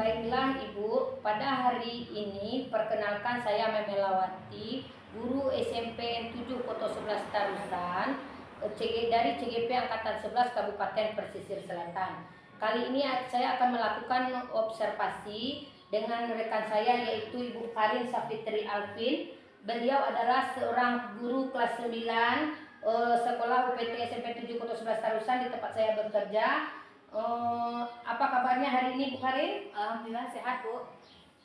Baiklah Ibu, pada hari ini perkenalkan saya Memelawati, guru SMP 7 Koto 11 Tarusan dari CGP Angkatan 11 Kabupaten Pesisir Selatan. Kali ini saya akan melakukan observasi dengan rekan saya yaitu Ibu Karin Safitri Alvin. Beliau adalah seorang guru kelas 9 sekolah UPT SMP 7 Koto 11 Tarusan di tempat saya bekerja. Apa kabarnya hari ini Bu Karin? Alhamdulillah sehat Bu.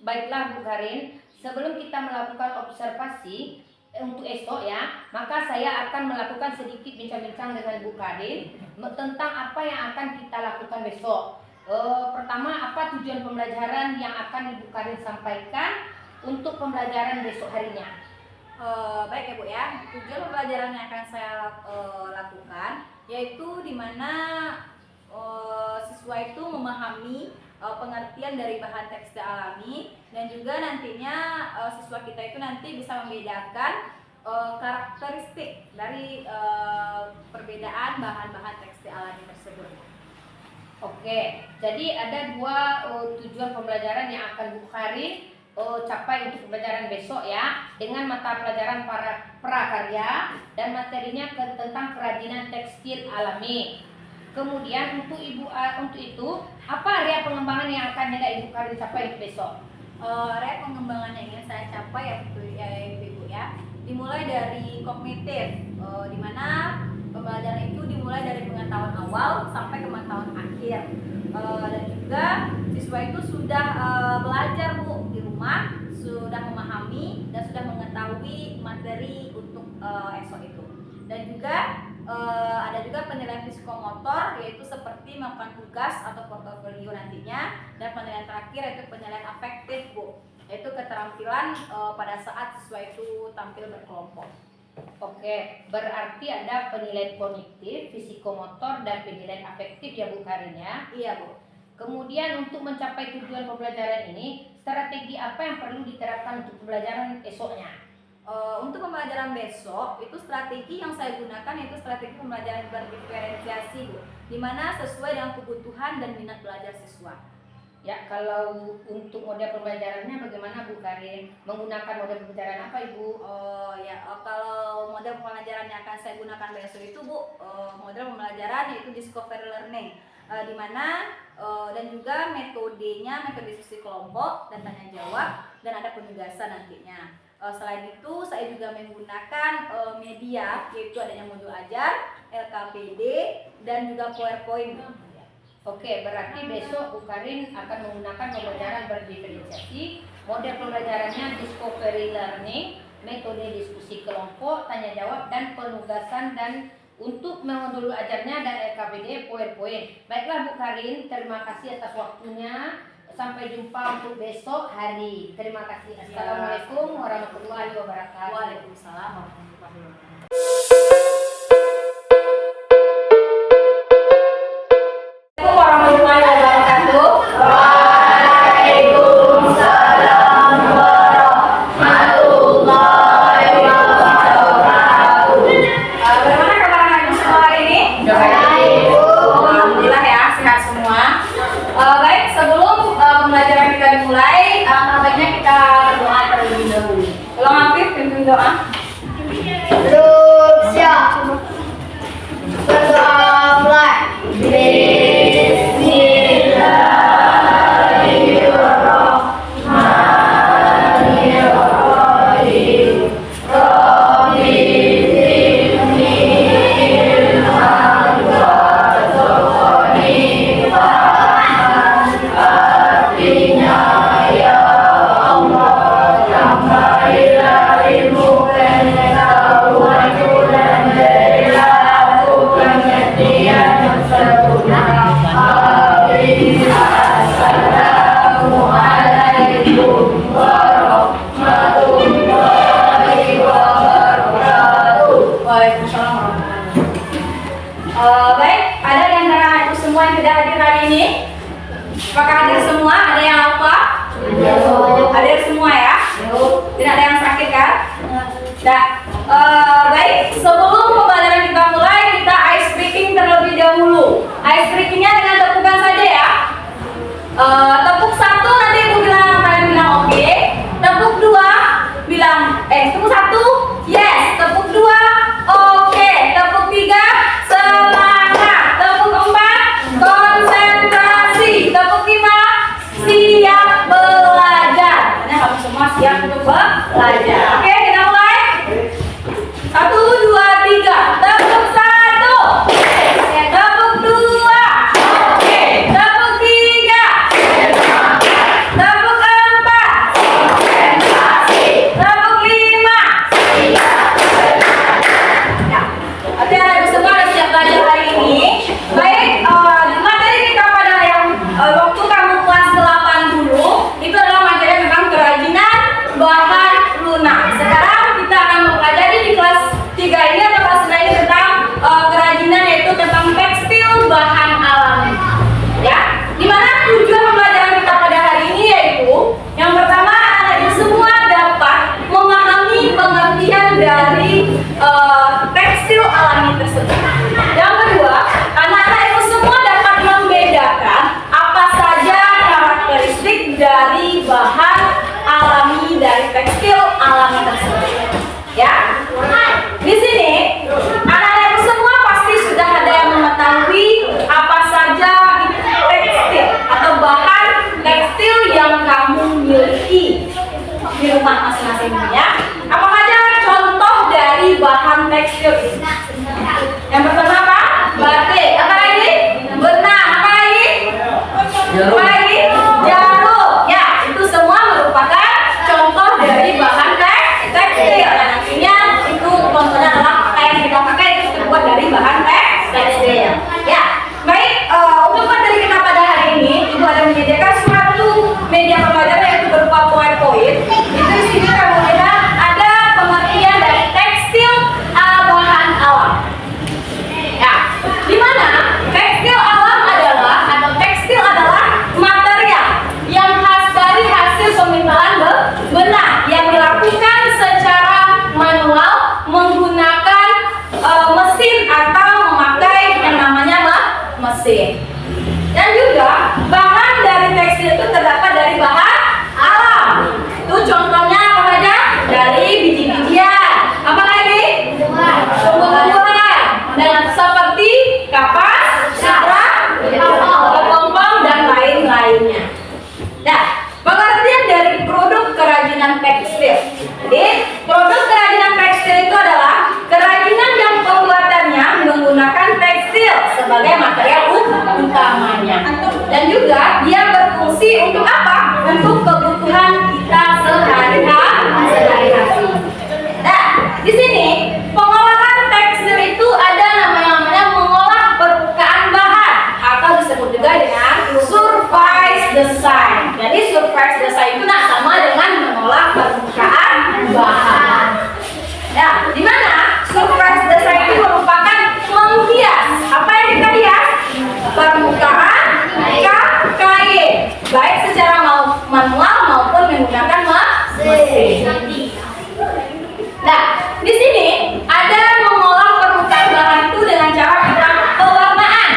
Baiklah Bu Karin, sebelum kita melakukan observasi untuk esok ya, maka saya akan melakukan sedikit bincang-bincang dengan Bu Karin tentang apa yang akan kita lakukan besok. Pertama, apa tujuan pembelajaran yang akan Ibu Karin sampaikan untuk pembelajaran besok harinya? Baik ya Bu ya, tujuan pembelajaran yang akan saya lakukan yaitu di mana siswa itu memahami pengertian dari bahan tekstil alami, dan juga nantinya siswa kita itu nanti bisa membedakan karakteristik dari perbedaan bahan-bahan tekstil alami tersebut. Oke, jadi ada dua tujuan pembelajaran yang akan Bu Karin capai untuk pembelajaran besok ya, dengan mata pelajaran prakarya dan materinya tentang kerajinan tekstil alami. Kemudian untuk itu apa area pengembangan yang akan Ibu Karin capai besok? Area pengembangan yang ingin saya capai yaitu Ibu ya, dimulai dari kognitif, di mana pembelajaran itu dimulai dari pengetahuan awal sampai ke pengetahuan akhir, dan juga siswa itu sudah belajar Bu di rumah, sudah memahami dan sudah mengetahui materi untuk esok itu, dan juga ada juga penilaian psikomotor, yaitu seperti melakukan tugas atau portofolio nantinya, dan penilaian terakhir yaitu penilaian afektif Bu, yaitu keterampilan pada saat siswa itu tampil berkelompok. Oke, berarti ada penilaian kognitif, psikomotor, dan penilaian afektif ya Bu Karin ya? Iya Bu. Kemudian untuk mencapai tujuan pembelajaran ini, strategi apa yang perlu diterapkan untuk pembelajaran esoknya? Untuk pembelajaran besok itu strategi yang saya gunakan yaitu strategi pembelajaran berdiferensiasi Bu, dimana sesuai dengan kebutuhan dan minat belajar siswa. Ya, kalau untuk model pembelajarannya bagaimana Bu Karin? Menggunakan model pembelajaran apa Ibu? Kalau model pembelajaran yang akan saya gunakan besok itu Bu, model pembelajaran yaitu discovery learning, dimana dan juga metodenya metode diskusi kelompok dan tanya jawab, dan ada penugasan nantinya. Selain itu saya juga menggunakan media, yaitu adanya modul ajar, LKPD, dan juga PowerPoint. Oke, berarti besok Bu Karin akan menggunakan pembelajaran berdiferensiasi. Model pembelajarannya discovery learning, metode diskusi kelompok, tanya jawab, dan penugasan, dan untuk modul ajarnya dan LKPD PowerPoint. Baiklah Bu Karin, terima kasih atas waktunya. Sampai jumpa untuk besok hari. Terima kasih. Assalamualaikum warahmatullahi wabarakatuh. Waalaikumsalam warahmatullahi wabarakatuh. Warahmatullahi wabarakatuh. Waalaikumsalam warahmatullahi wabarakatuh. Bagaimana kabar anak semua hari ini? Baik. Alhamdulillah ya, sehat semua. Baik, sebelum pembelajaran kita dimulai, baiknya kita berdoa terlebih dahulu. Tolong Afif pimpin doa. siap untuk belajar. Oke, kita mulai. 1, 2, 3. Tepuk 1. Tepuk 2. Tepuk 3. Tepuk 4. Tepuk 5. Ya, oke, ada semua siap belajar hari ini. Baik, di materi kita pada yang waktu kamu kelas 8 dulu, itu adalah materi tentang kerajinan bahan lunak. Sekarang kita akan mempelajari di kelas 3 ini atau kelas 9 ini tentang kerajinan, yaitu tentang tekstil bahan alami. Ya, dimana tujuan pembelajaran kita pada hari ini yaitu yang pertama, anak-anak semua dapat memahami pengertian dari tekstil alami tersebut. Yang kedua, anak-anak itu semua dapat membedakan apa saja karakteristik dari bahan alami dari tekstil alami tersebut. Ya, di sini anak-anak itu semua pasti sudah ada yang mengetahui apa saja tekstil atau bahan tekstil yang kamu miliki di rumah masing-masing ya. Apa saja contoh dari bahan tekstil ini? Yang pertama apa? Batik. Apa lagi? Benang. Apa lagi? Apa lagi? Jarum. Ya, itu semua merupakan contoh dari bahan tekstil. Dan nantinya itu contohnya adalah pakaian yang kita pakai itu terbuat dari bahan tekstil. Ya, baik. Untuk materi kita pada hari ini, Ibu ada menyediakan suatu media pembelajaran yaitu berupa PowerPoint. Itu di sini kamu lihat ada pengertian dari tekstil bahan alam. Ya, di mana tekstil alam adalah atau tekstil adalah material yang khas dari hasil pemintalan benang yang dilakukan secara manual menggunakan mesin atau memakai yang namanya mesin. Dan juga bahan dari tekstil itu terdapat dari bahan alam. Itu contohnya apa saja? Dari biji-bijian. Apa lagi? Tumbuh-tumbuhan. Dan seperti kapas, sutra, kepompong dan lain-lainnya. Nah, pengertian dari produk kerajinan tekstil. Jadi, produk kerajinan tekstil itu adalah kerajinan yang pembuatannya menggunakan tekstil sebagai material utamanya. Dan juga dia berfungsi untuk apa? Untuk kebutuhan kita sehari-hari. Nah, di sini pengolahan tekstil itu ada namanya mengolah permukaan bahan atau disebut juga dengan surface design. Jadi surface design itu sama dengan mengolah permukaan bahan. Nah, di mana surface design itu merupakan menghias. Apa yang kita hias? Permukaan kain, baik secara manual maupun menggunakan mesin. Nah, di sini ada mengolah permukaan bahan itu dengan cara kita pewarnaan.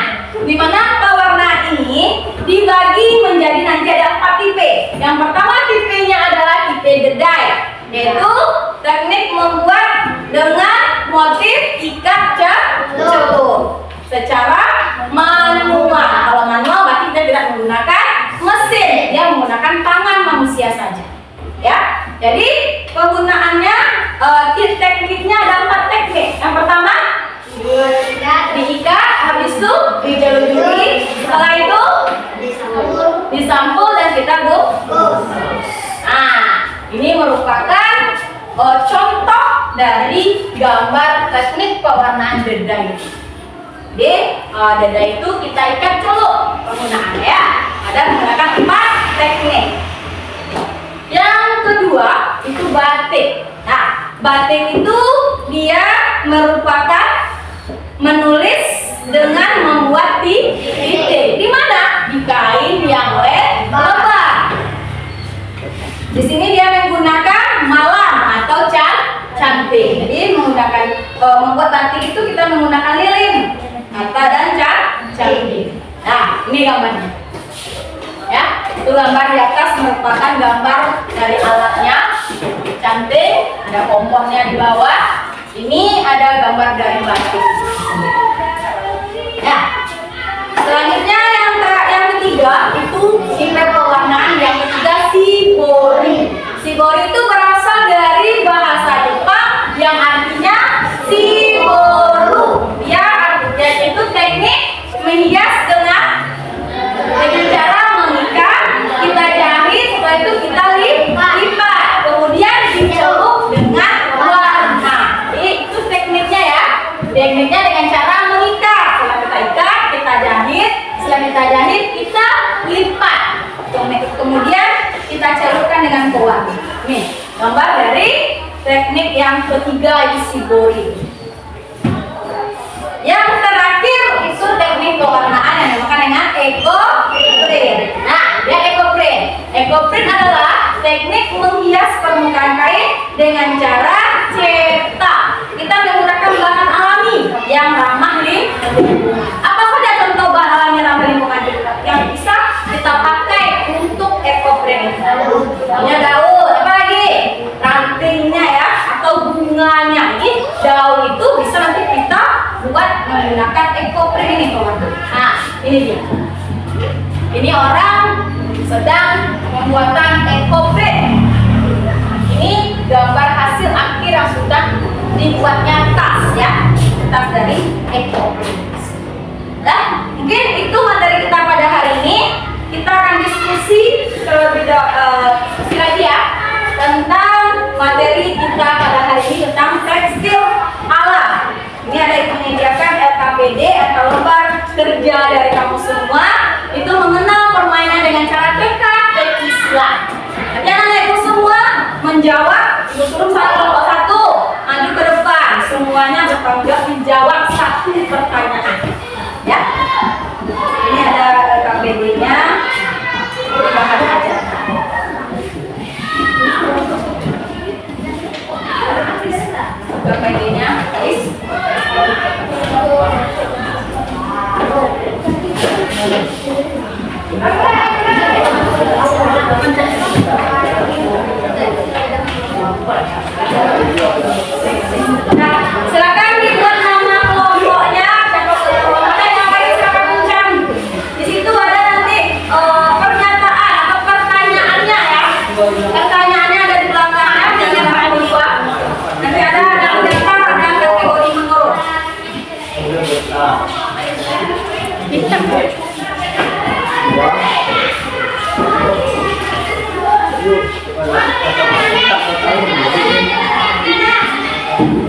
Di mana pewarnaan ini dibagi menjadi nanti ada 4 tipe. Yang pertama tipenya adalah tipe dedai, yaitu teknik membuat dengan motif ikat celup secara manual. Kalau manual berarti kita tidak menggunakan mesin, dia menggunakan tangan manusia saja. Ya, jadi penggunaannya tekniknya ada 4 teknik. Yang pertama diikat, habis itu dijelujuri, setelah itu disampul dan kita gosok. Nah, ini merupakan contoh dari gambar teknik pewarnaan dedai. Jadi dedai itu kita ikat celup penggunaannya ya. Ada menggunakan 4 teknik. Yang kedua itu batik. Nah, batik itu dia merupakan menulis dengan membuat titik. Di mana? Di kain yang lebar. Di sini dia menggunakan malam atau cantik. Jadi menggunakan membuat batik itu kita menggunakan lilin, mata dan cantik. Nah, ini gambarnya. Ya, itu gambar di atas merupakan gambar dari alatnya, cantik. Ada pomponnya di bawah. Ini ada gambar dari batik. Nah, selanjutnya yang ketiga itu tipe pewarnaan. Yang ketiga shibori. shibori itu berasal dari bahasa Jepang yang artinya shiboru. Ya, artinya itu teknik menghias dengan cara mengikat, kita jahit, setelah itu kita lipat, kemudian dicelup dengan warna. Jadi itu tekniknya ya. Tekniknya dengan cara mengikat. Setelah kita ikat, kita jahit. Setelah kita jahit, kita lipat. Kemudian kita celupkan dengan pewarna. Nih, gambar dari teknik yang ketiga yaitu shibori. Yang terakhir itu teknik pewarnaan yang dinamakan dengan eco-print. Nah, yang eco-print. Eco-print adalah teknik menghias permukaan kain dengan cara cetak. Kita menggunakan bahan alami yang ramah lingkungan. Apa saja contoh bahan alami yang ramah lingkungan yang bisa kita pakai untuk eco-print? Punya daun, apa lagi? Rantingnya ya, atau bunganya. Ini daun itu bisa nanti kita buat menggunakan eco-print ini kawan. Nah, ini dia. Ini orang sedang pembuatan eco-print. Ini gambar hasil akhir yang sudah dibuatnya tas ya, tas dari eco-print. Nah, mungkin itu materi kita pada hari ini. Kita akan diskusi diskusi lagi ya tentang materi kita pada hari ini tentang tekstil alam. Ini ada yang menyediakan LKPD atau lembar kerja dari kamu semua. Itu mengenal permainan dengan cara tekad dan istilah. Nanti anak ibu semua menjawab. Ibu suruh satu maju ke depan. Semuanya bertanggung jawab menjawab satu pertanyaan. Ya. Ini ada LKPD-nya. Dibahas aja. LKPD-nya, guys. Nah, silakan dibuat nama kelompoknya. Kelompoknya yang lain silakan mencari. Di situ ada nanti pernyataan atau pertanyaannya ya. Pertanyaannya ada di belakangnya, jangan lupa. Nanti ada daftar, ada kategori menurut.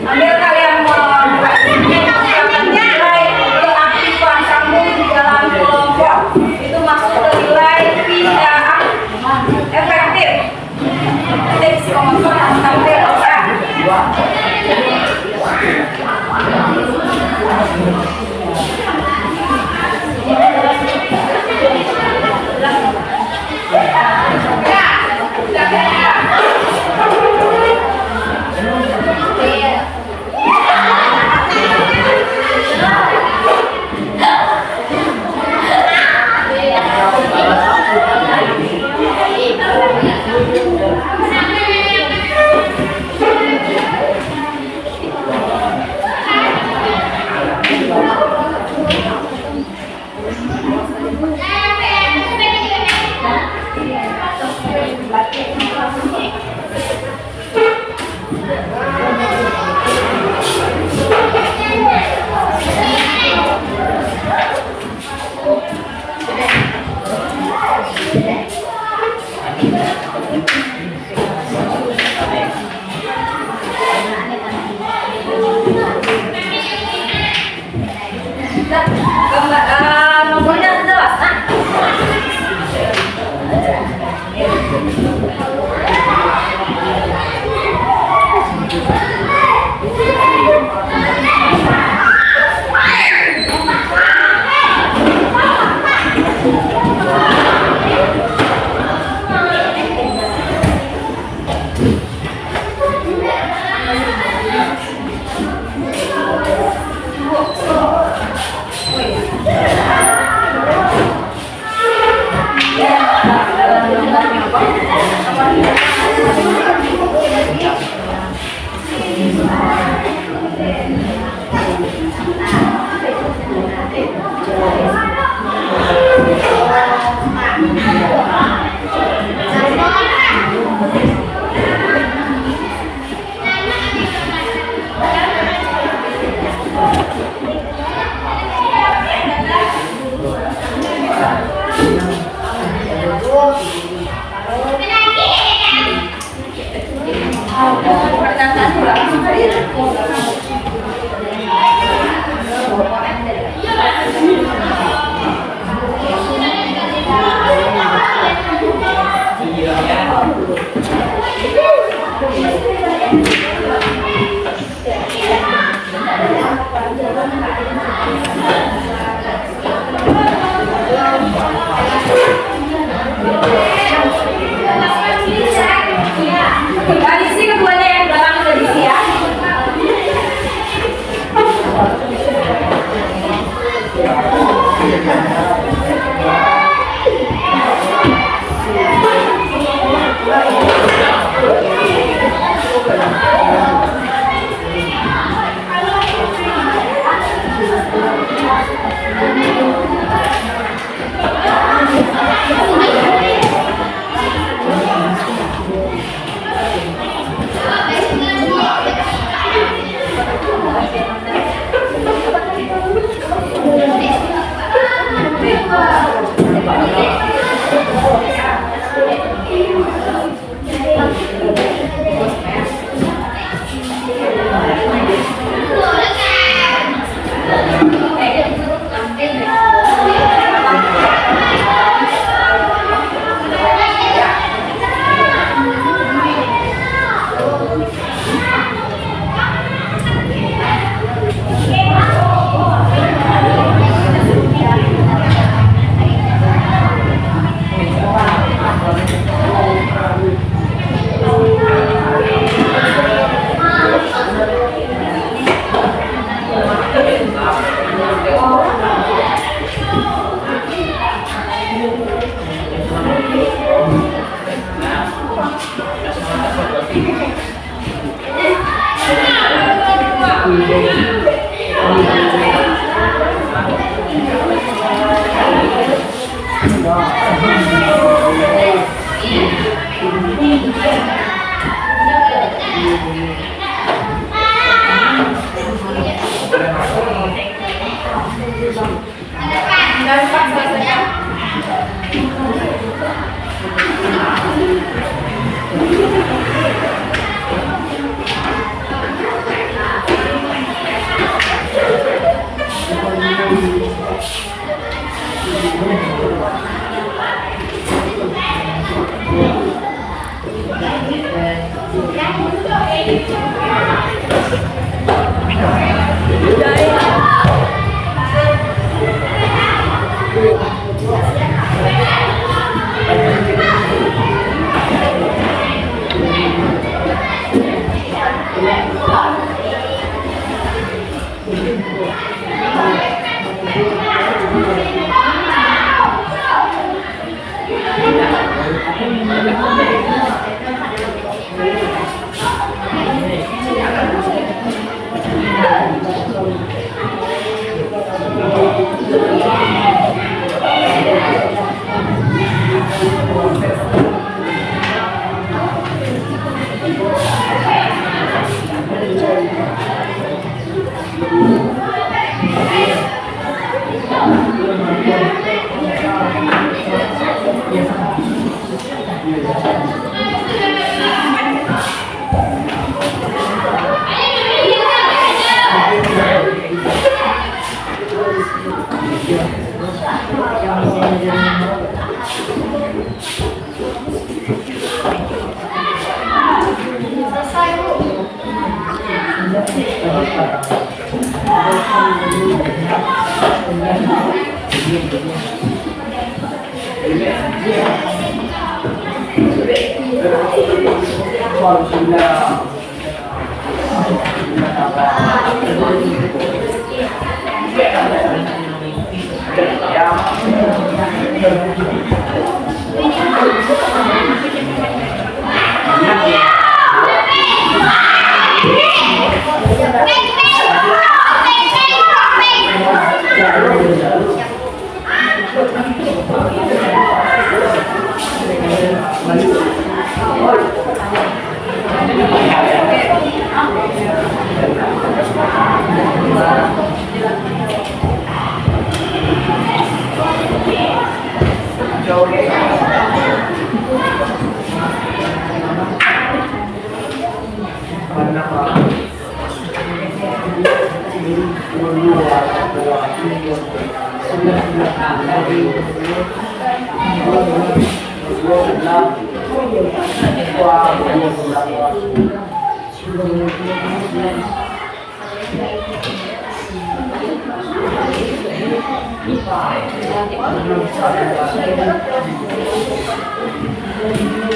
Ambil kalian nilai keaktifan kamu di dalam kelompok itu masuk ke nilai tidak efektif. Tips pemasaran tampil ya.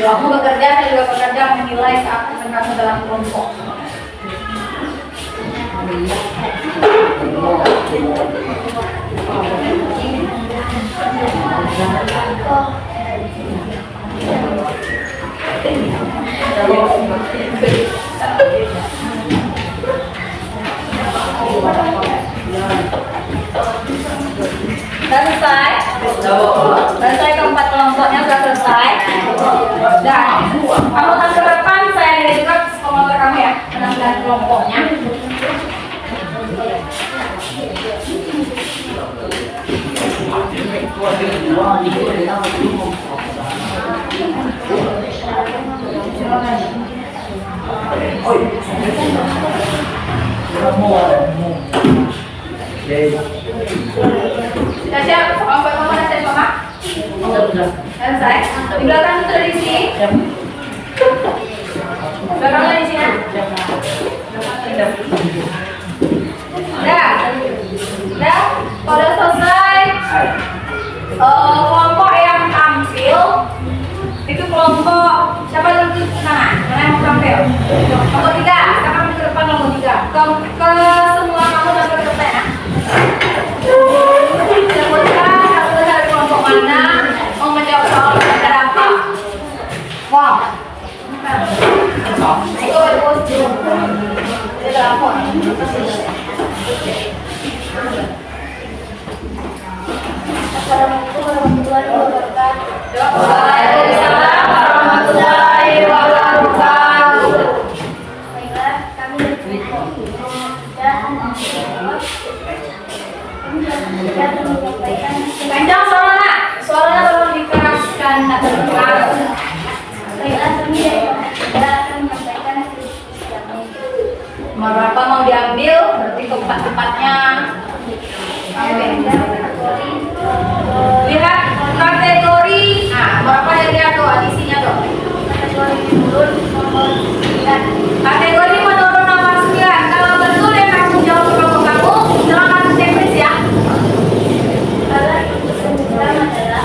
Aku bekerja, saya juga bekerja menilai keaktifan kamu dalam kelompok. Sudah selesai? Selesai, keempat kelompoknya sudah selesai. Dan kamu tampil depan, saya lihat juga psikolog kamu ya, penampilan kelompoknya. Sudah siap? Kelompok kamu sudah siap, Mama? Selesai. Di belakang sudah diisi? Belakangnya di sini. Udah. Kalau selesai, kelompok yang tampil itu kelompok siapa dulu tangan? Mana yang mau tampil? Kelompok 3. Sekarang ke depan kelompok 3. Ke semua kamu tampil ke depan ya. Sebutkan satu dari kelompok mana mau menjawab soal pelajaran apa? Wow. Waalaikumsalam warahmatullahi wabarakatuh. Baiklah, kami kencang suaranya tolong dikeraskan atau dikeras. Baiklah, kami akan menyampaikan berapa mau diambil, berarti keempat-empatnya. Lihat kategori, berapa yang lihat tuh isinya tuh. Kategori menurun nomor 9. Kategori menurun nomor 9. Kalau betul yang kamu jawab kelompok kamu, silakan checklist ya. Kalau yang pertama adalah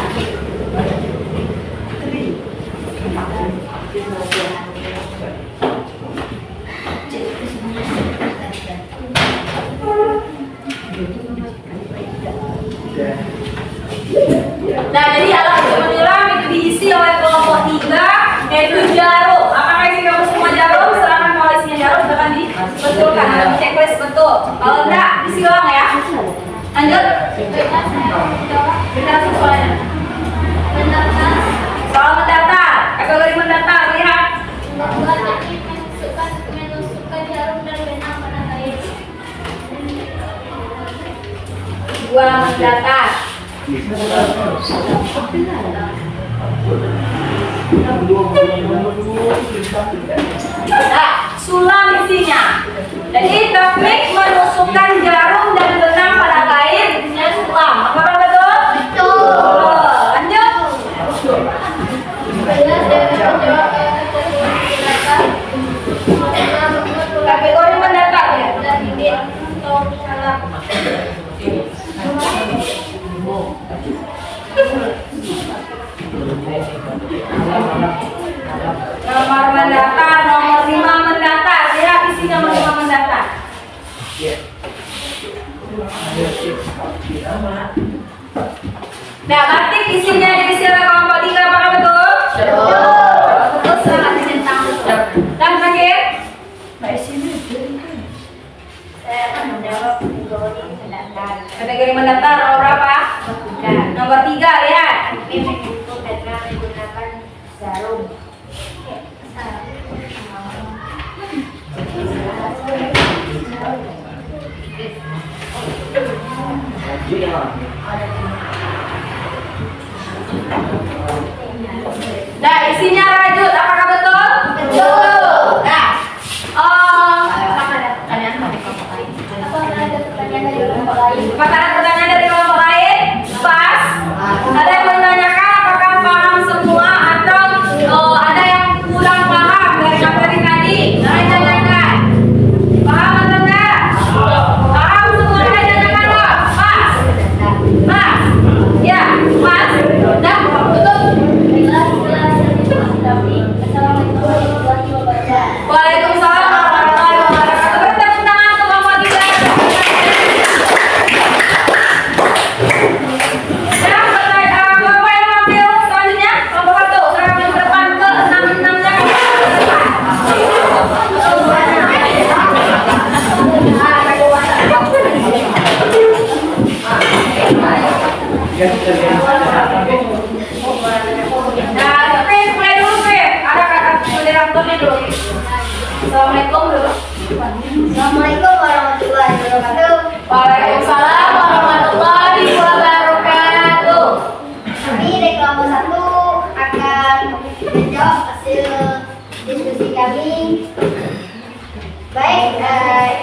nah, jadi alat untuk menyelam itu diisi oleh kelompok 3, yaitu jarum. Apakah isi kamu semua jarum? Silakan kalau isinya jarum, silakan dibetulkan, harus checklist betul. Kalau enggak, isi ulang ya. Lanjut. Kita langsung soalnya. Soal mendatar, kategori mendatar, lihat. Menusukkan jarum dan benang pada kain. 2 mendatar. Nah, sulam isinya. Jadi teknik menusukkan jarum dan benang pada kain isinya sulam. Apakah betul? Betul. Lanjut. Kategori mendatar ya. Nomor mendatar, nomor 5 mendatar. Lihat isi nomor 5 mendatar. Nah, batik isinya diisi oleh kelompok 3, apakah betul? Betul, silakan ditentang. Dan terakhir, saya akan menjawab kategori mendatar. Kategori mendatar nomor berapa? Nomor 3, lihat. Ini menghitung dengan menggunakan jarum. Nah, isinya rajut, apakah betul? Betul. Nah, pertanyaan dari kelompok lain? Pas. Ada yang menanyakan apakah paham semua atau ada yang kurang paham dari materi tadi? Nah, tanyakan. Paham atau enggak? Paham semua, tanyakan dong. Pas. Pas. Ya, pas. Nah, betul. Waalaikumsalam warahmatullahi wabarakatuh. Bertepuk tangan untuk kelompok 3. Dan kelompok yang ambil selanjutnya kelompok 1. Sekarang ke depan ke 6-6-nya. Nah, tapi mulai dulu, Fir. Ada moderatornya dulu. Assalamualaikum dulu. Assalamualaikum warahmatullahi wabarakatuh. Waalaikumsalam warahmatullahi wabarakatuh. Kami dari kelompok 1 akan menjawab hasil diskusi kami. Baik,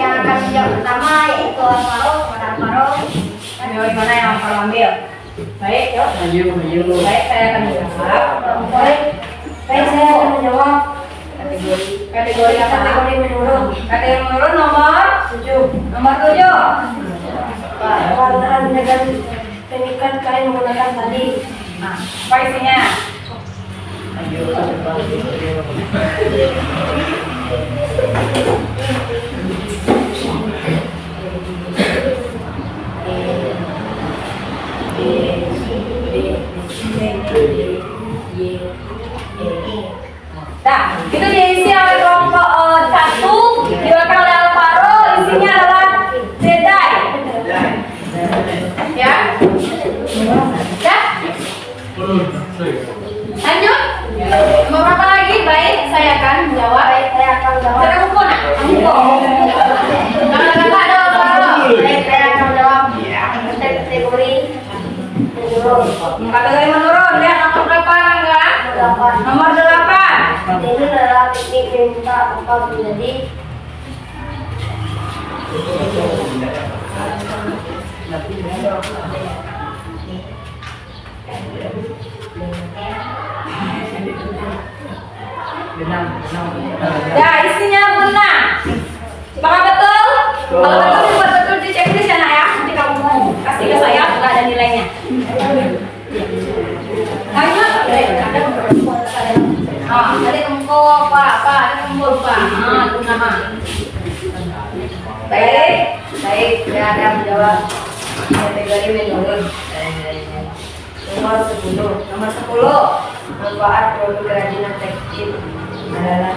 yang akan menjawab pertama yaitu Alvaro. Ayo, gimana yang akan ambil? Baik, yuk. Baik, saya akan menjawab. Baik, saya akan menjawab Kategori apa? kategori menurun. Kategori menurun nomor 7. Nomor 7. Warna dengan pengikat kain menggunakan tali. Nah, apa isinya? Nah, itu diisi oleh menjawab. Baik, saya akan jawab. Kamu kok nak? Kamu kok? Kakak ada apa? Baik, saya akan jawab. Kategori menurun. Kategori menurun. Lihat nomor berapa Rangga? 8. Nomor 8. Ini adalah teknik minta atau menjadi Ya, isinya benang. Apakah betul? Kalau betul dibuat betul di checklist ya nak ya. Nanti kamu kasih ke saya nggak ada nilainya. Lanjut. Jadi kamu apa? Ada kamu lupa. Itu nama. Baik, saya akan menjawab kategori menurun. Nomor 10. Manfaat produk kerajinan tekstil adalah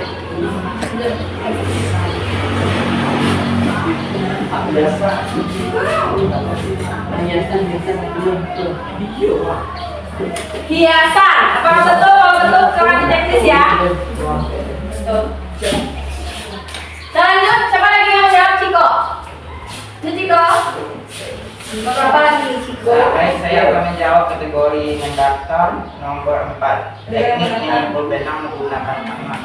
hiasan. Apakah betul? Kalau betul kerajinan teknis ya. Betul. Lanjut, siapa lagi yang mau jawab? Ciko. Ini Ciko. Berapa lagi Ciko? Baik, saya akan menjawab kategori mendaftar nomor 4. Teknik menangkul benang menggunakan tangan.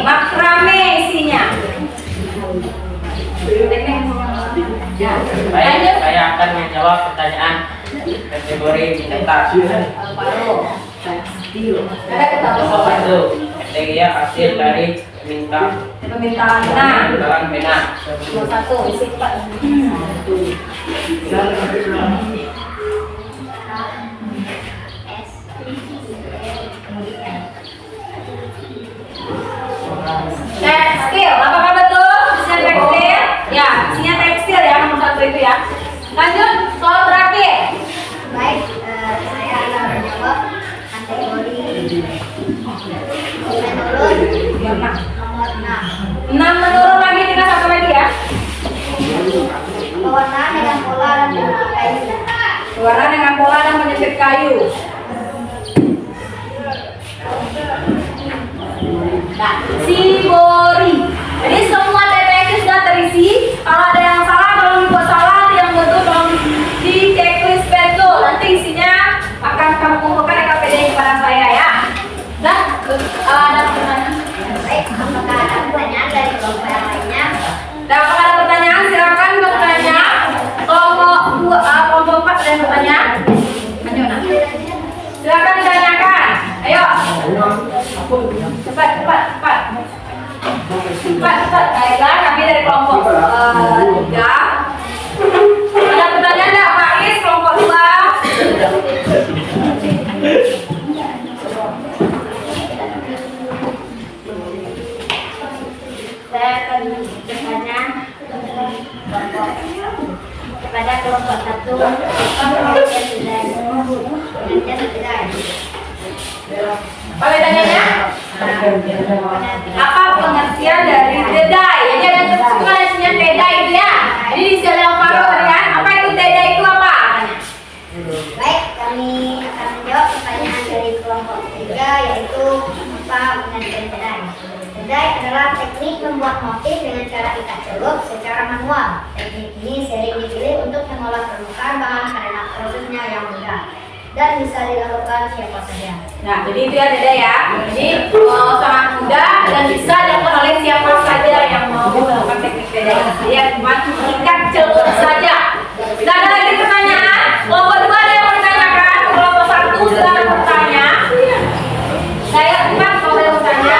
Makrame isinya. Baik, saya akan menjawab pertanyaan kategori minta. Alvaro. Ada ketahuan. Satu, kriteria hasil dari Permintaan benang. permintaan benang. Nomor 1 isi Pak. Tekstil, apakah betul? Isinya tekstil? Ya, isinya tekstil ya nomor 1 itu ya. Lanjut, soal terakhir. baik. Saya akan menjawab kategori menurun nomor 6. 6 menurun lagi, tinggal 1 lagi ya. Pewarnaan dengan pola dan bentuk kayu. Warna dengan pola dan penyisir kayu. Nah, Shibori. Jadi semua TTX sudah terisi. Kalau ada yang salah, kalau dibuat salah, yang betul tolong di checklist betul. Nanti isinya akan kamu kumpulkan KPD kepada saya ya. Dan ada pertanyaan. Baik, apakah ada pertanyaan dari kelompok yang lainnya? Dan kalau ada pertanyaan silakan bertanya. Kelompok 4 ada yang bertanya. Ayo, nah. Silakan ditanyakan. Ayo. Cepat. Baiklah, kami dari kelompok 3. Ada pertanyaan enggak, Pak Is? Kelompok 2. Saya akan bertanya kepada kelompok 1 pengertian tidak. Apa bedanya? Apa pengertian dari dedai? Jadi ada tersusun isinya dedai itu ya. Jadi di sini Alvaro kan? Apa itu dedai itu apa? Baik, kami akan menjawab pertanyaan dari kelompok 3 yaitu apa pengertian kedai. Kedai adalah teknik membuat motif dengan cara ikat celup secara manual. Teknik ini sering dipilih untuk mengolah permukaan bahan karena prosesnya yang mudah dan bisa dilakukan siapa saja. Nah, jadi itu ya dedai ya. Jadi sangat mudah dan bisa dilakukan oleh siapa saja yang mau melakukan teknik dedai. Ya, cuma ikat celup saja. Tidak ada lagi pertanyaan. Kelompok 2 ada yang mau ditanyakan. Kelompok 1 silakan bertanya. Saya cepat kalau ada yang bertanya.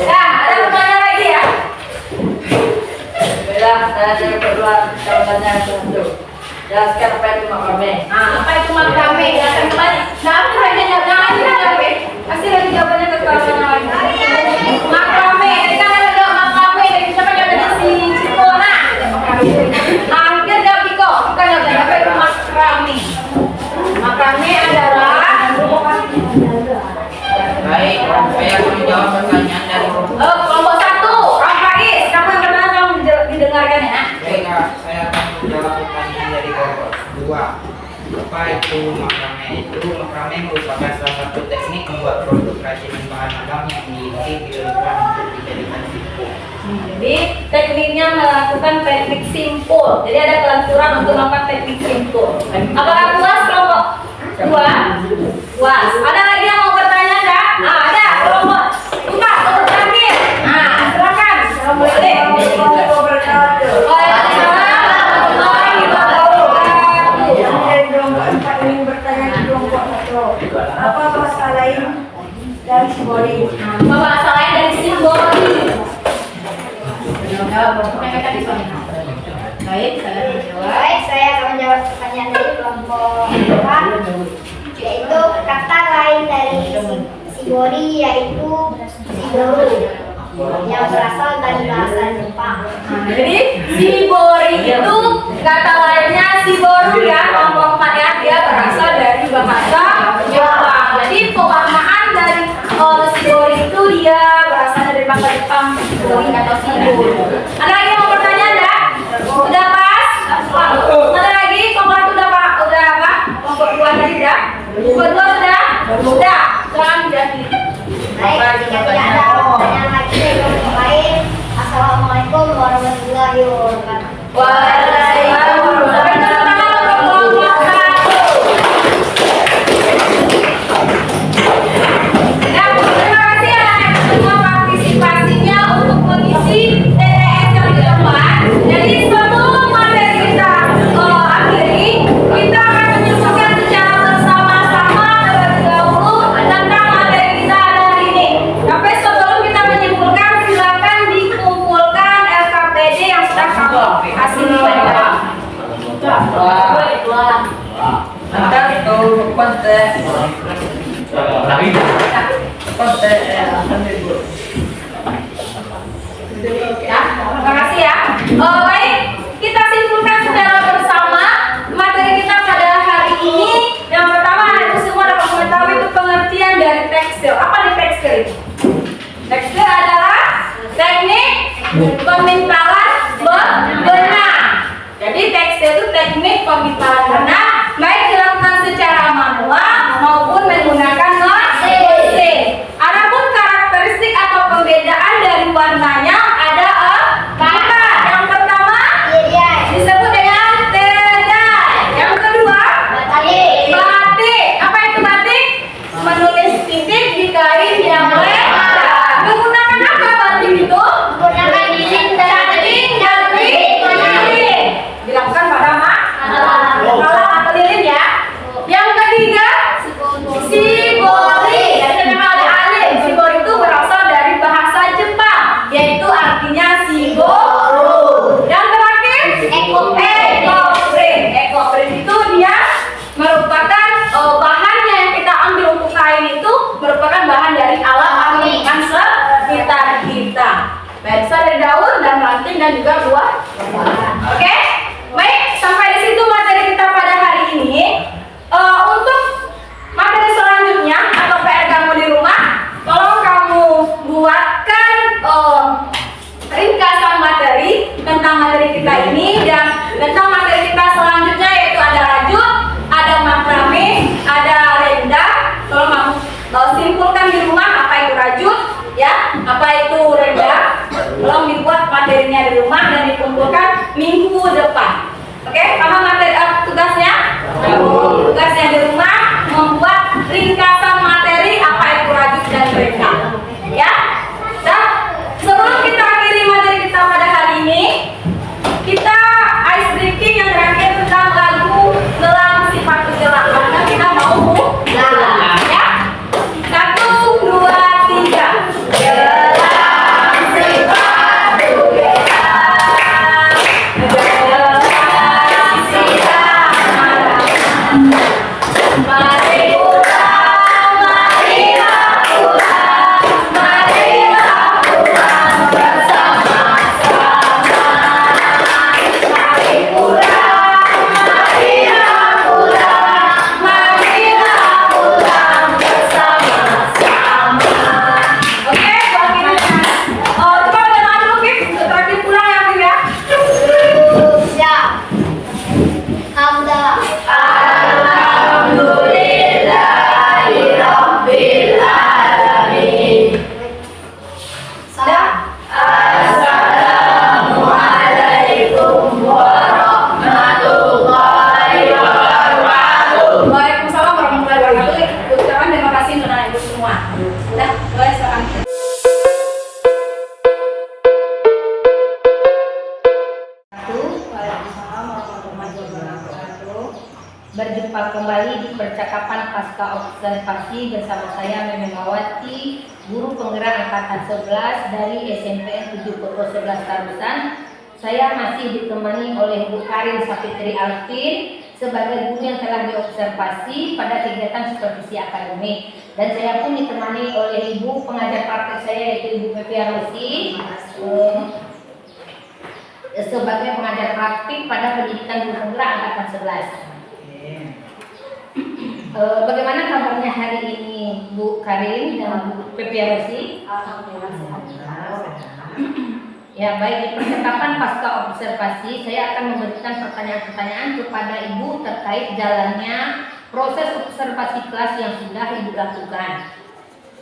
Ada pertanyaan lagi ya? Beda, saya ada kedua pertanyaan satu. Jelaskan apa itu makame. Apa itu makame? Jelaskan kembali. Nah, apa hanya jangan Kasih lagi jawabannya ke kawan lain. Makrame, tadi kan ada makrame, tadi siapa yang ada si Cikona? Hampir gak Piko, kita nggak dapat itu makrame. Makrame adalah Baik, saya akan menjawab pertanyaan dari kelompok 1, Rafais, kamu yang pertama kamu didengarkan ya. Baik, Kak. Saya akan menjawab pertanyaan dari kelompok 2. Apa itu makrame? Makrame merupakan salah satu teknik membuat produk kerajinan bahan alam yang memiliki pilihan untuk dijadikan simpul. Jadi tekniknya melakukan teknik simpul. Jadi ada kelanjuran untuk melakukan teknik simpul. Apakah puas kelompok 2? Puas. Ada lagi yang mau bertanya enggak? Nah, ada kelompok 4 untuk terakhir. Nah, silakan. Boleh. Ingin bertanya di kelompok 1, apa bahasa lain dari simboli? Apa bahasa lain dari simboli? Mereka di sana. Baik, saya menjawab. Baik, saya akan menjawab pertanyaan dari kelompok 4, yaitu kata lain dari Shibori yaitu Shiboru yang berasal dari bahasa Jepang. Jadi Shibori itu kata lainnya Shiboru ya, kelompok 4 ya, dia berasal dari bahasa Jepang. Jadi pewarnaan dari Shibori itu dia berasal dari bahasa Jepang, Shibori atau Shiboru. Ada lagi yang mau bertanya enggak? Udah pas? Ada lagi? Kelompok 1 udah Pak? Udah apa? Kelompok 2 tadi udah? Kelompok 2 sudah? Sudah. Sekarang jadi. Baik, jika tidak ada pertanyaan lagi dari kelompok lain, Assalamualaikum warahmatullahi wabarakatuh. Waalaikumsalam. Sampai ketemu untuk kelompok 1. Nah, terima kasih ya semua partisipasinya untuk mengisi TTS yang keempat. Jadi sebelum materi kita akhiri, kita akan menyusulkan secara bersama-sama terlebih dahulu tentang materi kita hari ini. Tapi sebelum kita menyimpulkan, silakan dikumpulkan LKPD yang sudah kamu kasih pada. Antar itu konten Ya, terima kasih ya. Baik, kita simpulkan secara bersama materi kita pada hari ini. Yang pertama, itu semua dapat mengetahui itu pengertian dari tekstil. Apa di tekstil itu? Tekstil adalah teknik pemintalan benang. Jadi tekstil itu teknik pemintalan benang, baik dilakukan secara manual maupun menggunakan mesin. Adapun karakteristik atau pembedaan dari warnanya ada empat. Yang pertama disebut dengan tie-dye. Yang kedua batik. Apa itu batik? Menulis titik di kain yang lebar. Menggunakan apa batik itu? Menggunakan lilin dan lilin. Dilakukan pada alat atau lilin ya. Yang ketiga Shibori. Jadi memang ada alim. Shibori itu berasal dari bahasa Jepang, yaitu artinya Shiboru. Yang terakhir ekoprint. Ekoprint itu dia merupakan bahannya yang kita ambil untuk kain itu merupakan bahan dari alam atau lingkungan sekitar kita. Baik, bisa dari daun dan ranting dan juga buah. Oke? Baik, sampai di situ materi kita pada hari ini. Untuk materi selanjutnya atau PR kamu di rumah, tolong kamu buatkan ringkasan materi tentang materi kita ini dan tentang materi kita selanjutnya, yaitu ada rajut, ada makrame, ada rendang. Tolong kamu simpulkan di rumah apa itu rajut, ya, apa itu rendang. Tolong dibuat materinya di rumah dan percakapan pasca observasi bersama saya Mememawati, guru penggerak angkatan 11 dari SMPN 7 Koto 11 Tarusan. Saya masih ditemani oleh Bu Karin Sapitri Alvin sebagai guru yang telah diobservasi pada kegiatan supervisi akademik, dan saya pun ditemani oleh Ibu pengajar praktek saya yaitu Ibu Pepi Arosi sebagai pengajar praktik pada pendidikan guru penggerak angkatan 11. Bagaimana kabarnya hari ini Bu Karin dan Bu Pepi Arosi? Ya baik, di percakapan pasca observasi saya akan memberikan pertanyaan-pertanyaan kepada Ibu terkait jalannya proses observasi kelas yang sudah Ibu lakukan,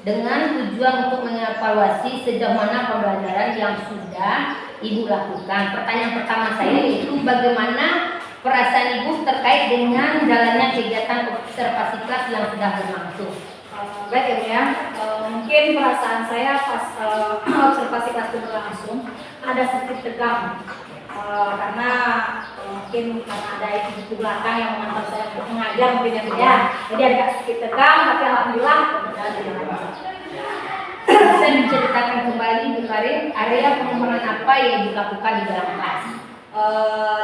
dengan tujuan untuk mengevaluasi sejauh mana pembelajaran yang sudah Ibu lakukan. Pertanyaan pertama saya yaitu bagaimana perasaan Ibu terkait dengan jalannya kegiatan observasi kelas yang sudah berlangsung? Baik ya, mungkin perasaan saya pas observasi kelas itu berlangsung ada sedikit tegang, karena mungkin karena ada ibu di belakang yang mengantar saya untuk mengajar mungkin ya, jadi agak sedikit tegang, tapi alhamdulillah Bisa diceritakan kembali Bu Karin, area pengembangan apa yang dilakukan di dalam kelas?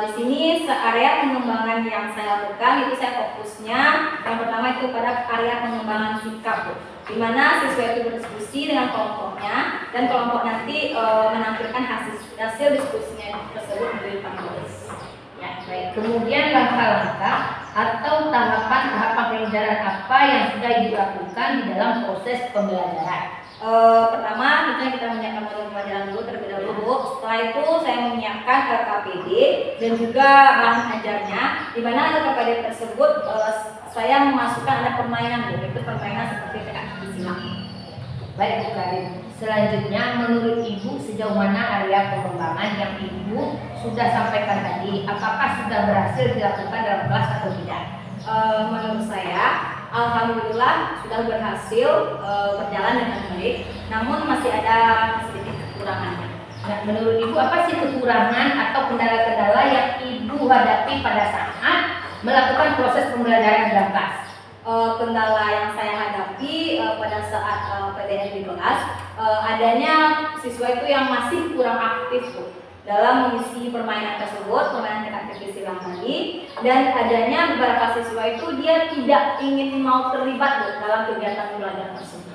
Di sini area pengembangan yang saya lakukan itu saya fokusnya yang pertama itu pada area pengembangan sikap, Bu, di mana siswa itu berdiskusi dengan kelompoknya dan kelompok nanti menampilkan hasil diskusinya tersebut menjadi panelis. Ya, baik. Kemudian langkah-langkah atau tahapan-tahapan pengajaran apa yang sudah dilakukan di dalam proses pembelajaran? Pertama kita menyiapkan modul pembelajaran dulu terlebih dahulu, Bu. Setelah itu saya menyiapkan RKPD dan juga bahan ajarnya, di mana RKPD tersebut saya memasukkan ada permainan, Bu, itu permainan seperti aktivitas silang. Baik Bu Karin, selanjutnya menurut Ibu sejauh mana area pengembangan yang Ibu sudah sampaikan tadi, apakah sudah berhasil dilakukan dalam kelas atau tidak? Menurut saya alhamdulillah sudah berhasil berjalan dengan baik, namun masih ada sedikit kekurangan. Nah, menurut Ibu apa sih kekurangan atau kendala-kendala yang Ibu hadapi pada saat melakukan proses pembelajaran dalam kelas? Kendala yang saya hadapi pada saat PDN di kelas adanya siswa itu yang masih kurang aktif, Bu, dalam mengisi permainan tersebut, permainan aktivitas silang tadi, dan adanya beberapa siswa itu dia tidak ingin mau terlibat, Bu, dalam kegiatan belajar tersebut.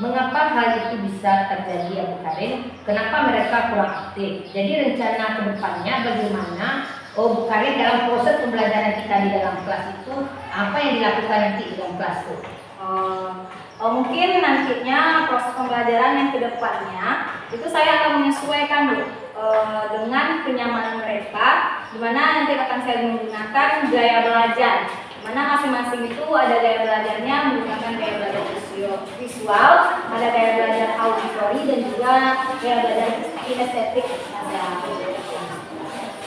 Mengapa hal itu bisa terjadi ya Bu Karin? Kenapa mereka kurang aktif? Jadi rencana kedepannya bagaimana Bu Karin dalam proses pembelajaran kita di dalam kelas itu apa yang dilakukan nanti di dalam kelas itu? Mungkin nantinya proses pembelajaran yang kedepannya itu saya akan menyesuaikan, Bu, dengan kenyamanan mereka, di mana nanti akan saya menggunakan gaya belajar, di mana masing-masing itu ada gaya belajarnya menggunakan gaya belajar visual, ada gaya belajar auditori dan juga gaya belajar kinestetik.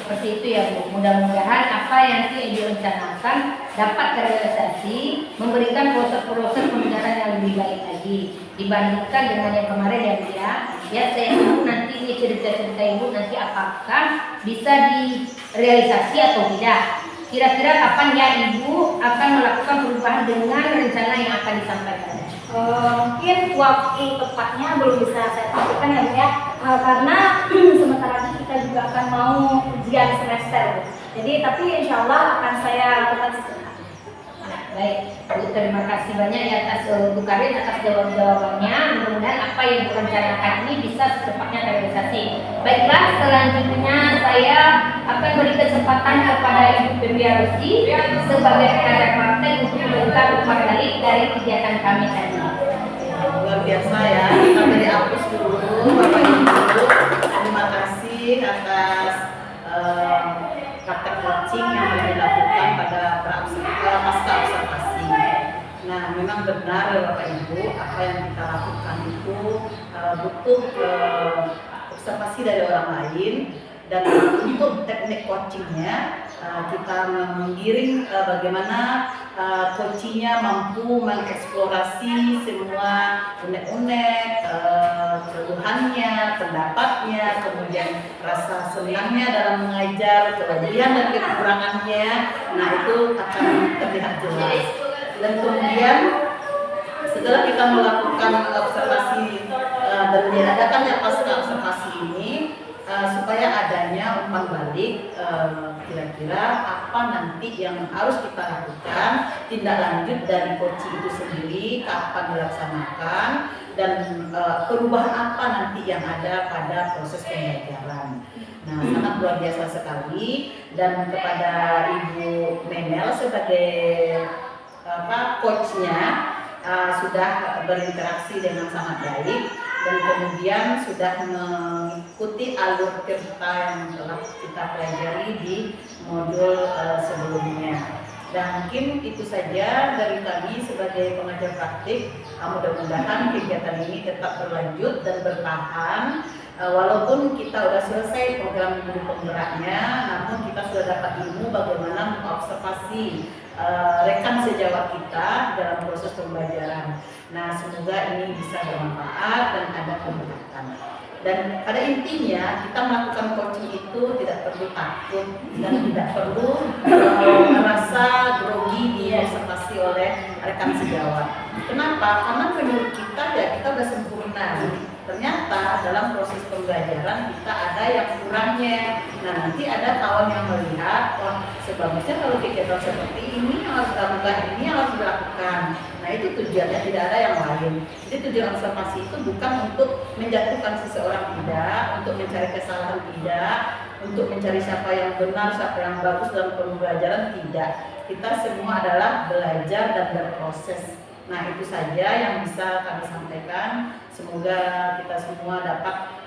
Seperti itu ya Bu. Mudah-mudahan apa yang direncanakan dapat terrealisasi, memberikan proses-proses pembelajaran yang lebih baik lagi dibandingkan dengan yang kemarin ya Bu ya. Ya saya tahu nanti ini cerita-cerita Ibu nanti apakah bisa direalisasi atau tidak. Kira-kira kapan ya Ibu akan melakukan perubahan dengan rencana yang akan disampaikan? Mungkin waktu tepatnya belum bisa saya tentukan ya, Bu ya, karena sebentar lagi kita juga akan mau ujian semester, jadi tapi insya Allah akan saya lakukan secepatnya. Baik, Bu, terima kasih banyak ya atas Bu Karin atas jawabannya. Mudah-mudahan apa yang direncanakan ini bisa secepatnya terrealisasi. Baiklah, selanjutnya saya akan beri kesempatan kepada Ibu Pepi Arosi sebagai pengajar praktek untuk memberikan umpan balik dari kegiatan kami tadi. Luar biasa ya, kita beri aplaus dulu Bapak Ibu. Terima kasih atas praktek coaching yang telah dilakukan pada pasca observasi. Nah, memang benar ya Bapak Ibu, apa yang kita lakukan itu butuh observasi dari orang lain, dan untuk teknik coachingnya kita menggiring bagaimana coachingnya mampu mengeksplorasi semua unek-unek, keluhannya, pendapatnya, kemudian rasa senangnya dalam mengajar, kelebihan dan kekurangannya. Nah, itu akan terlihat jelas. Dan kemudian setelah kita melakukan observasi dan diadakannya pasca observasi ini, supaya adanya umpan balik kira-kira apa nanti yang harus kita lakukan, tindak lanjut dari coaching itu sendiri, kapan dilaksanakan, dan perubahan apa nanti yang ada pada proses pembelajaran. Nah, sangat luar biasa sekali, dan kepada Ibu Menel sebagai coachnya sudah berinteraksi dengan sangat baik, dan kemudian sudah mengikuti alur cerita yang telah kita pelajari di modul sebelumnya. Dan mungkin itu saja dari kami sebagai pengajar praktik. Mudah-mudahan kegiatan ini tetap berlanjut dan bertahan. Walaupun kita sudah selesai program guru penggeraknya, namun kita sudah dapat ilmu bagaimana mengobservasi rekan sejawat kita dalam proses pembelajaran. Nah, semoga ini bisa bermanfaat dan ada peningkatan. Dan pada intinya kita melakukan coaching itu tidak perlu takut dan tidak perlu merasa grogi diobservasi oleh rekan sejawat. Kenapa? Karena menurut kita ya kita sudah sempurna. Ternyata dalam proses pembelajaran kita ada yang kurangnya. Nah, nanti ada kawan yang melihat, wah sebagusnya kalau kegiatan seperti ini yang harus dilakukan, ini yang harus dilakukan. Nah, itu tujuannya, tidak ada yang lain. Jadi tujuan observasi itu bukan untuk menjatuhkan seseorang, tidak, untuk mencari kesalahan, tidak, untuk mencari siapa yang benar, siapa yang bagus dalam pembelajaran, tidak. Kita semua adalah belajar dan berproses. Nah, itu saja yang bisa kami sampaikan. Semoga kita semua dapat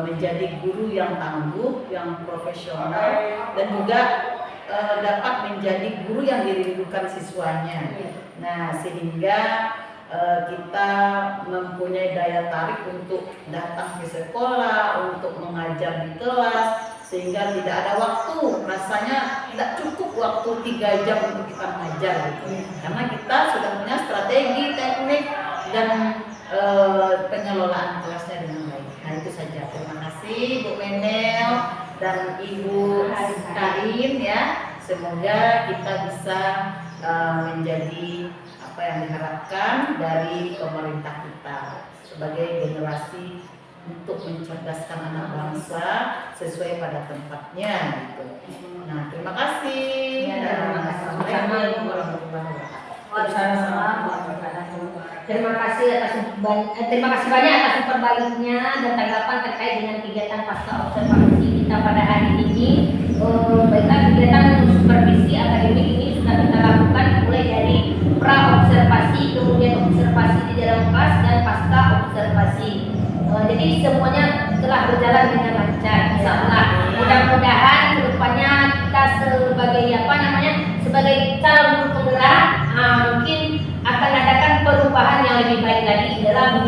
menjadi guru yang tangguh, yang profesional, dan juga dapat menjadi guru yang dirindukan siswanya. Nah, sehingga kita mempunyai daya tarik untuk datang ke sekolah, untuk mengajar di kelas, sehingga tidak ada waktu, rasanya tidak cukup waktu 3 jam untuk kita mengajar gitu. Karena kita sudah punya strategi, teknik, dan pengelolaan kelasnya dengan baik. Nah, itu saja. Terima kasih Bu Menel dan Ibu Karin ya. Semoga kita bisa menjadi apa yang diharapkan dari pemerintah kita sebagai generasi untuk mencerdaskan anak bangsa sesuai pada tempatnya gitu. Nah, terima kasih. Assalamualaikum warahmatullahi wabarakatuh. Terima kasih banyak atas umpan baliknya dan tanggapan terkait dengan kegiatan pasca observasi kita pada hari ini. Baiklah, kegiatan supervisi akademik ini sudah kita lakukan mulai dari pra observasi, kemudian observasi di dalam kelas, dan pasca observasi. Jadi semuanya telah berjalan dengan lancar, insyaallah. Mudah-mudahan kedepannya kita sebagai calon guru penggerak mungkin akan adakan perubahan yang lebih baik lagi dalam